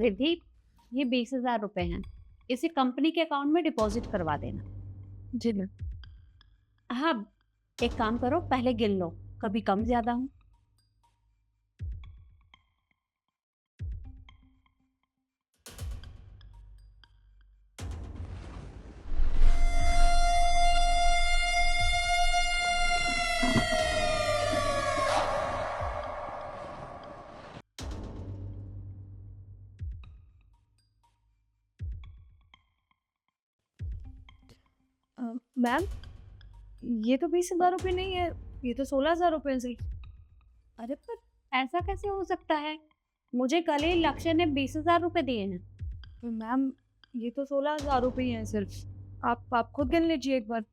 रिद्धि, ये 20,000 रुपए हैं। इसे कंपनी के अकाउंट में डिपॉजिट करवा देना। जी मैम। हाँ, एक काम करो, पहले गिन लो, कभी कम ज्यादा हो। मैम, ये तो 20,000 रुपये नहीं है, ये तो 16,000 रुपये है सिर्फ। अरे पर ऐसा कैसे हो सकता है? मुझे कल ही लक्ष्य ने 20,000 रुपए दिए हैं। तो मैम, ये तो 16,000 रुपये ही हैं सिर्फ। आप खुद गिन लीजिए एक बार।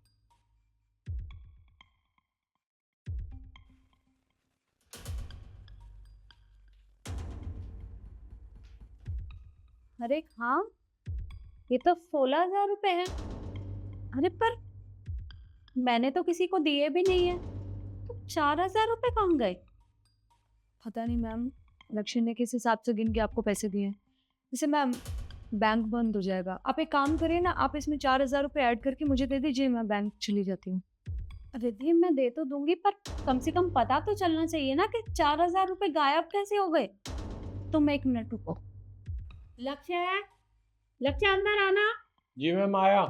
अरे हाँ, ये तो 16,000 रुपए हैं। अरे पर मैंने तो किसी को दिए भी नहीं है, तो 4,000 रुपए कहाँ गए? पता नहीं मैम, लक्ष्य ने किस हिसाब से गिन के आपको पैसे दिए हैं। वैसे मैम, बैंक बंद हो जाएगा। आप एक काम करिए ना, आप इसमें 4,000 रुपये ऐड करके मुझे दे दीजिए, मैं बैंक चली जाती हूँ। रिद्धि, मैं दे तो दूंगी, पर कम से कम पता तो चलना चाहिए ना कि 4,000 रुपए गायब कैसे हो गए। तुम 1 मिनट रुको। लक्ष्य, लक्ष्य अंदर आना। जी मैम आया।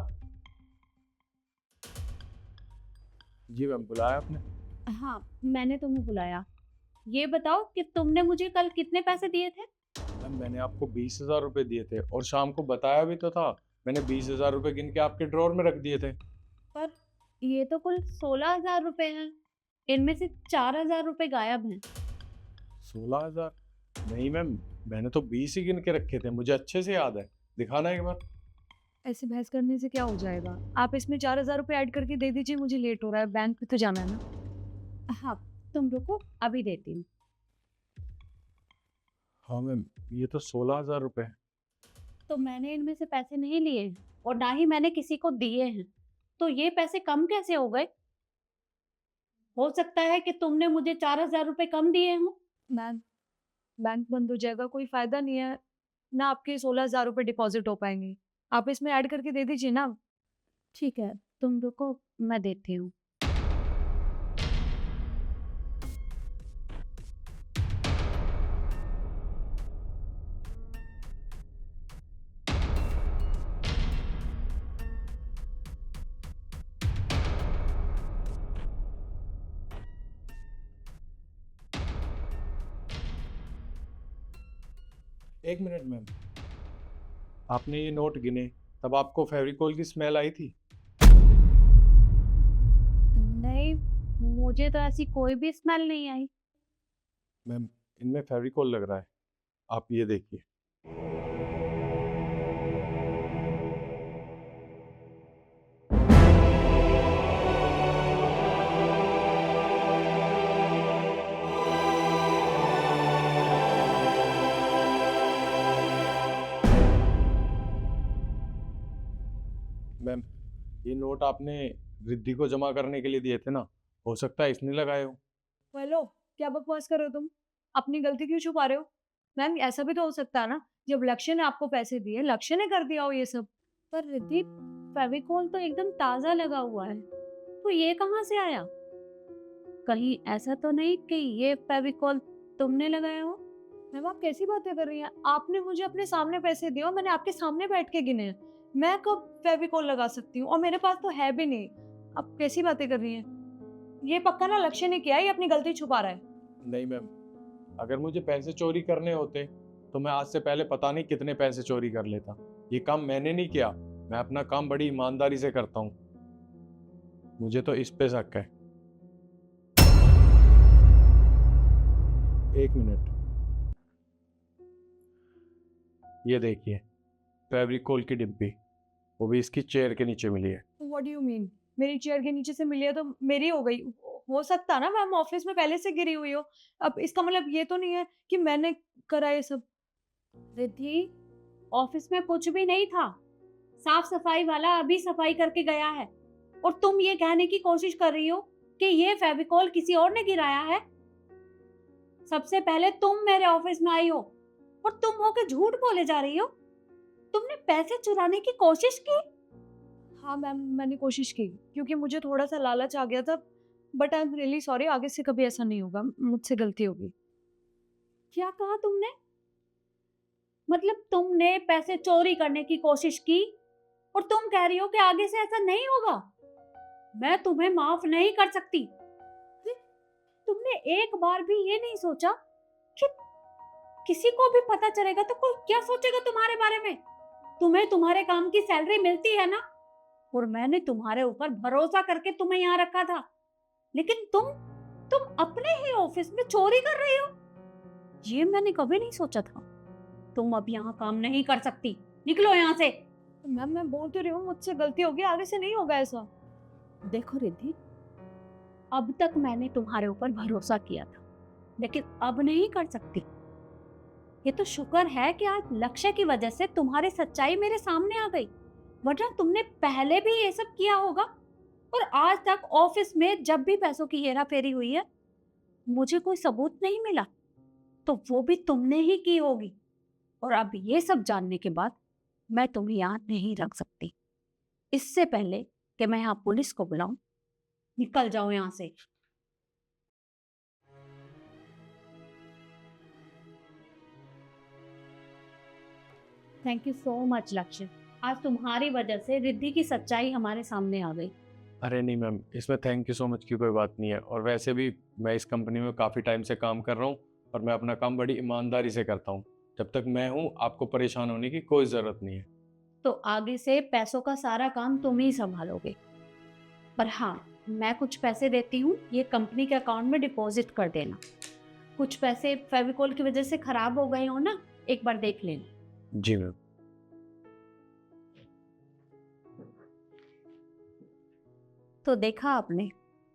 जी मैम बुलाया आपने? हाँ, मैंने तुम्हें बुलाया। ये बताओ कि तुमने मुझे कल कितने पैसे दिए थे? मैम मैंने आपको 20,000 रुपये दिए थे और शाम को बताया भी तो था। मैंने 20,000 रुपये गिन के आपके ड्रॉर में रख दिए थे। पर ये तो कुल 16,000 रुपए हैं। इनमें से 4,000 रुपए गायब हैं। 16,000? नहीं मैम, मैंने तो 20 ही गिन के रखे थे, मुझे अच्छे से याद है। दिखाना एक बार। ऐसे बहस करने से क्या हो जाएगा? आप इसमें 4,000 रुपये ऐड करके दे दीजिए, मुझे लेट हो रहा है, बैंक पे तो जाना है ना। हाँ, तुम रुको, अभी देती हूँ। हाँ मैम, ये तो 16,000 रुपये है। तो मैंने इनमें से पैसे नहीं लिए हैं और ना ही मैंने किसी को दिए हैं, तो ये पैसे कम कैसे हो गए? हो सकता है कि तुमने मुझे 4,000 रुपए कम दिए हों। मैम, बैंक बंद हो जाएगा, कोई फायदा नहीं है ना, आपके 16,000 रुपये डिपॉजिट हो पाएंगे। आप इसमें ऐड करके दे दीजिए ना। ठीक है, तुम रुको, मैं देती हूँ। एक मिनट मैम, आपने ये नोट गिने तब आपको फेविकोल की स्मेल आई थी? नहीं, मुझे तो ऐसी कोई भी स्मेल नहीं आई। मैम, इनमें फेविकोल लग रहा है, आप ये देखिए। मैम, ये नोट आपने रिद्धि को जमा करने के लिए दिए थे ना, हो सकता है इसने लगाए हो। हेलो, क्या बकवास कर रहे हो तुम? अपनी गलती क्यों छुपा रहे हो? मैम, ऐसा भी तो हो सकता है ना, जब लक्ष्य ने आपको पैसे दिए, लक्ष्य ने कर दिया हो ये सब। पर रिद्धि, फेविकोल तो एकदम ताजा लगा हुआ है, तो ये कहाँ से आया? कहीं ऐसा तो नहीं कि ये फेविकोल तुमने लगाया हो? मैम, आप कैसी बातें कर रही हैं? आपने मुझे अपने सामने पैसे दिए और मैंने आपके सामने बैठ के गिने हैं। मैं कब फेविकोल लगा सकती हूँ? और मेरे पास तो है भी नहीं। आप कैसी बातें कर रही हैं? ये पक्का ना लक्ष्य ने किया है, ये अपनी गलती छुपा रहा है। नहीं मैम, अगर मुझे पैसे चोरी करने होते तो मैं आज से पहले पता नहीं कितने पैसे चोरी कर लेता। ये काम मैंने नहीं किया, मैं अपना काम बड़ी ईमानदारी से करता हूँ। मुझे तो इस पे शक है। एक मिनट, ये देखिए, फेविकोल की डिब्बी, वो भी इसकी चेयर के नीचे मिली है। What do you mean? मेरी चेयर के नीचे से मिली है तो मेरी हो गई। हो सकता है ना मैम, ऑफिस में पहले से गिरी हुई हो। अब इसका मतलब ये तो नहीं है कि मैंने करा ये सब। रिद्धि, ऑफिस में कुछ भी नहीं था। साफ सफाई वाला अभी सफाई करके गया है, और तुम ये कहने की कोशिश कर रही हो कि ये फेविकोल किसी और ने गिराया है। सबसे पहले तुम मेरे ऑफिस में आई हो, और तुम होके झूठ बोले जा रही हो। तुमने पैसे चुराने की कोशिश की? हाँ मैम, मैंने कोशिश की क्योंकि मुझे थोड़ा सा लालच आ गया था, but I am really sorry, आगे से कभी ऐसा नहीं होगा, मुझसे गलती होगी। क्या कहा तुमने? मतलब तुमने पैसे चोरी करने की कोशिश की और तुम कह रही हो कि आगे से ऐसा नहीं होगा? मैं तुम्हें माफ नहीं कर सकती। तुमने एक बार भी ये नहीं सोचा कि किसी को भी पता चलेगा तो कोई क्या सोचेगा तुम्हारे बारे में? तुम्हें तुम्हारे काम की सैलरी मिलती है ना, और मैंने तुम्हारे ऊपर भरोसा करके तुम्हें यहाँ रखा था, लेकिन तुम अपने ही ऑफिस में चोरी कर रही हो। ये मैंने कभी नहीं सोचा था। तुम अब यहाँ काम नहीं कर सकती, निकलो यहाँ से। मैम मैं बोल तो रही हूँ, मुझसे गलती होगी, आगे से नहीं होगा ऐसा। देखो रिद्धि, अब तक मैंने तुम्हारे ऊपर भरोसा किया था, लेकिन अब नहीं कर सकती। ये तो शुक्र है कि आज लक्ष्य की वजह से तुम्हारी सच्चाई मेरे सामने आ गई, वरना तुमने पहले भी ये सब किया होगा। और आज तक ऑफिस में जब भी पैसों की हेरा फेरी हुई है, मुझे कोई सबूत नहीं मिला, तो वो भी तुमने ही की होगी। और अब ये सब जानने के बाद मैं तुम्हें यहाँ नहीं रख सकती। इससे पहले कि मैं यहाँ पुलिस को बुलाऊं, निकल जाओ यहाँ से। थैंक यू सो मच लक्ष्य, आज तुम्हारी वजह से रिद्धि की सच्चाई हमारे सामने आ गई। अरे नहीं मैम, इसमें थैंक यू सो मच की कोई बात नहीं है। और वैसे भी मैं इस कंपनी में काफ़ी टाइम से काम कर रहा हूँ और मैं अपना काम बड़ी ईमानदारी से करता हूँ। जब तक मैं हूँ, आपको परेशान होने की कोई ज़रूरत नहीं है। तो आगे से पैसों का सारा काम तुम ही संभालोगे। पर हाँ, मैं कुछ पैसे देती हूँ, ये कंपनी के अकाउंट में डिपॉजिट कर देना। कुछ पैसे फेविकोल की वजह से खराब हो गए हो ना, एक बार देख लेना। जी मैम। तो देखा आपने,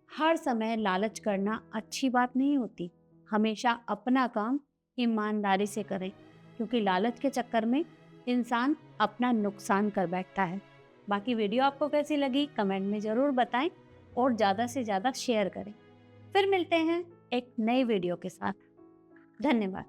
हर समय लालच करना अच्छी बात नहीं होती। हमेशा अपना काम ईमानदारी से करें, क्योंकि लालच के चक्कर में इंसान अपना नुकसान कर बैठता है। बाकी वीडियो आपको कैसी लगी कमेंट में ज़रूर बताएं और ज़्यादा से ज़्यादा शेयर करें। फिर मिलते हैं एक नई वीडियो के साथ। धन्यवाद।